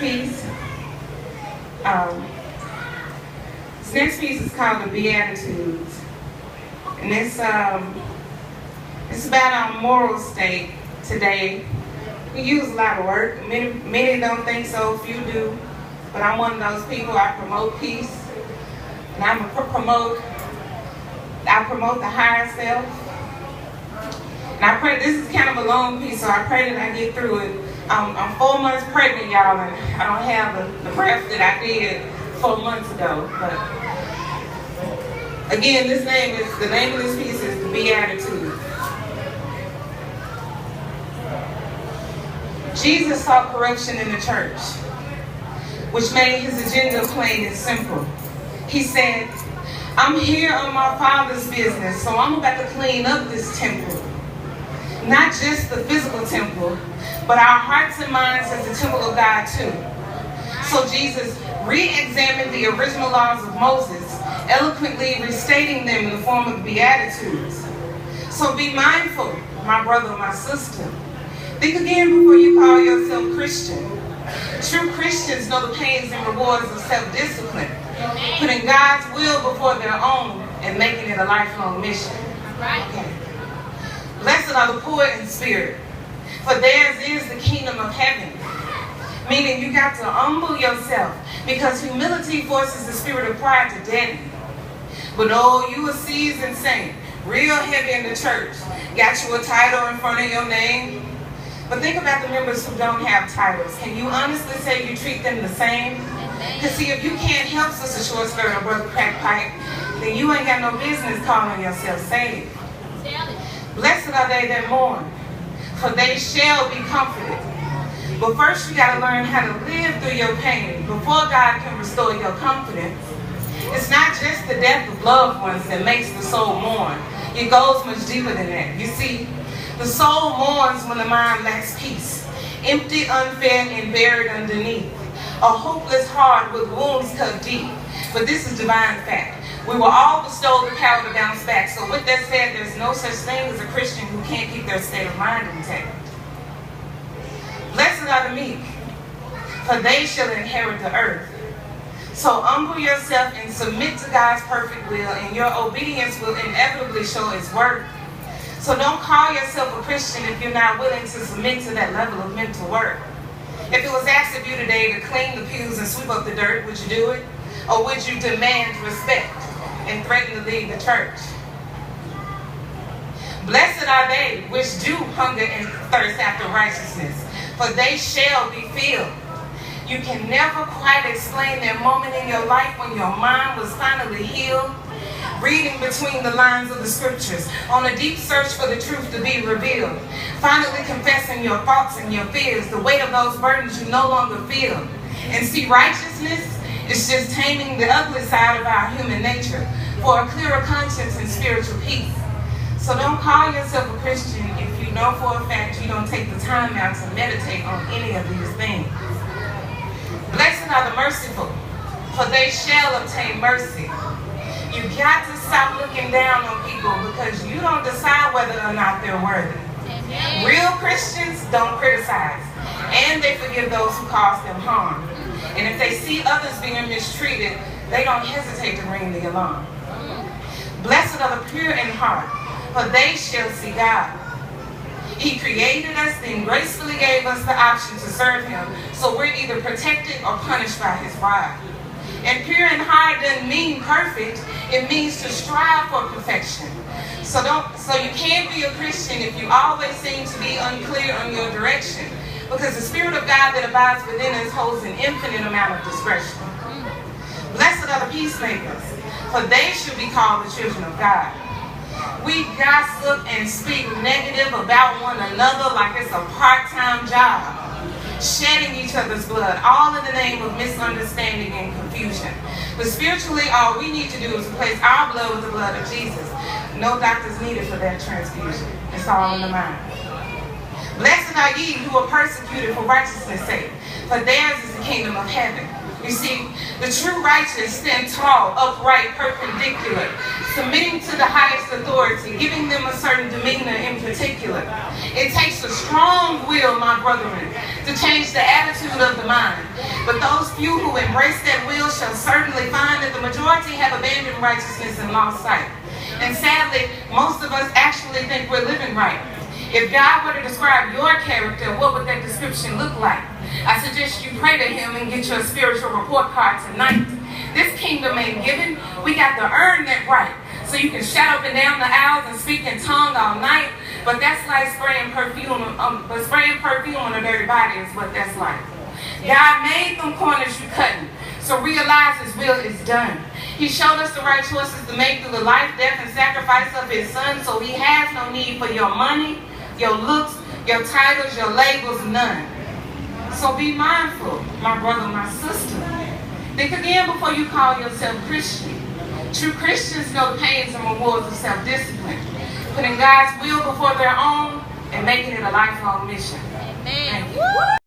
piece. This next piece is called the Beatitudes. And it's about our moral state today. We use a lot of work. Many don't think so, few do. But I'm one of those people. I promote peace. And I promote the higher self. And I pray, this is kind of a long piece, so I pray that I get through it. I'm 4 months pregnant, y'all, and I don't have the breath that I did 4 months ago. But again, the name of this piece is the Beatitude. Jesus saw corruption in the church, which made his agenda plain and simple. He said, I'm here on my Father's business, so I'm about to clean up this temple. Not just the physical temple, but our hearts and minds as the temple of God too. So Jesus re-examined the original laws of Moses, eloquently restating them in the form of the Beatitudes. So be mindful, my brother, my sister. Think again before you call yourself Christian. True Christians know the pains and rewards of self-discipline, putting God's will before their own and making it a lifelong mission. Okay. Blessed are the poor in spirit, for theirs is the kingdom of heaven. Meaning you got to humble yourself, because humility forces the spirit of pride to deaden. But oh, you a seasoned saint, real heavy in the church, got you a title in front of your name. But think about the members who don't have titles. Can you honestly say you treat them the same? Because see, if you can't help Sister Short Skirt or Brother Crack Pipe, then you ain't got no business calling yourself saved. Blessed are they that mourn, for they shall be comforted. But first you got to learn how to live through your pain before God can restore your confidence. It's not just the death of loved ones that makes the soul mourn. It goes much deeper than that. You see, the soul mourns when the mind lacks peace, empty, unfed, and buried underneath. A hopeless heart with wounds cut deep. But this is divine fact. We were all bestowed the power to bounce back. So with that said, there's no such thing as a Christian who can't keep their state of mind intact. Blessed are the meek, for they shall inherit the earth. So humble yourself and submit to God's perfect will, and your obedience will inevitably show its worth. So don't call yourself a Christian if you're not willing to submit to that level of mental work. If it was asked of you today to clean the pews and sweep up the dirt, would you do it? Or would you demand respect and threaten to leave the church? Blessed are they which do hunger and thirst after righteousness, for they shall be filled. You can never quite explain that moment in your life when your mind was finally healed, reading between the lines of the scriptures, on a deep search for the truth to be revealed, finally confessing your thoughts and your fears, the weight of those burdens you no longer feel. And see, righteousness is just taming the ugly side of our human nature for a clearer conscience and spiritual peace. So don't call yourself a Christian if you know for a fact you don't take the time out to meditate on any of these things. Blessed are the merciful, for they shall obtain mercy. You got to stop looking down on people because you don't decide whether or not they're worthy. Real Christians don't criticize, and they forgive those who cause them harm. And if they see others being mistreated, they don't hesitate to ring the alarm. Blessed are the pure in heart, for they shall see God. He created us, then gracefully gave us the option to serve him, so we're either protected or punished by his rod. And pure in heart doesn't mean perfect, it means to strive for perfection. So you can't be a Christian if you always seem to be unclear on your direction, because the Spirit of God that abides within us holds an infinite amount of discretion. Blessed are the peacemakers, for they should be called the children of God. We gossip and speak negative about one another like it's a part-time job, shedding each other's blood, all in the name of misunderstanding and confusion. But spiritually, all we need to do is replace our blood with the blood of Jesus. No doctors needed for that transfusion. It's all in the mind. Blessed are ye who are persecuted for righteousness' sake, for theirs is the kingdom of heaven. You see, the true righteous stand tall, upright, perpendicular, submitting to the highest authority, giving them a certain demeanor in particular. It takes a strong will, my brethren, to change the attitude of the mind. But those few who embrace that will shall certainly find that the majority have abandoned righteousness and lost sight. And sadly, most of us actually think we're living right. If God were to describe your character, what would that description look like? I suggest you pray to him and get your spiritual report card tonight. This kingdom ain't given. We got to earn that right. So you can shout up and down the aisles and speak in tongue all night, but that's like spraying perfume on a dirty body is what that's like. God made them corners you cutting, so realize his will is done. He showed us the right choices to make through the life, death, and sacrifice of his son, so he has no need for your money, your looks, your titles, your labels, none. So be mindful, my brother, my sister. Think again before you call yourself Christian. True Christians know the pains and rewards of self-discipline, putting God's will before their own and making it a lifelong mission. Amen.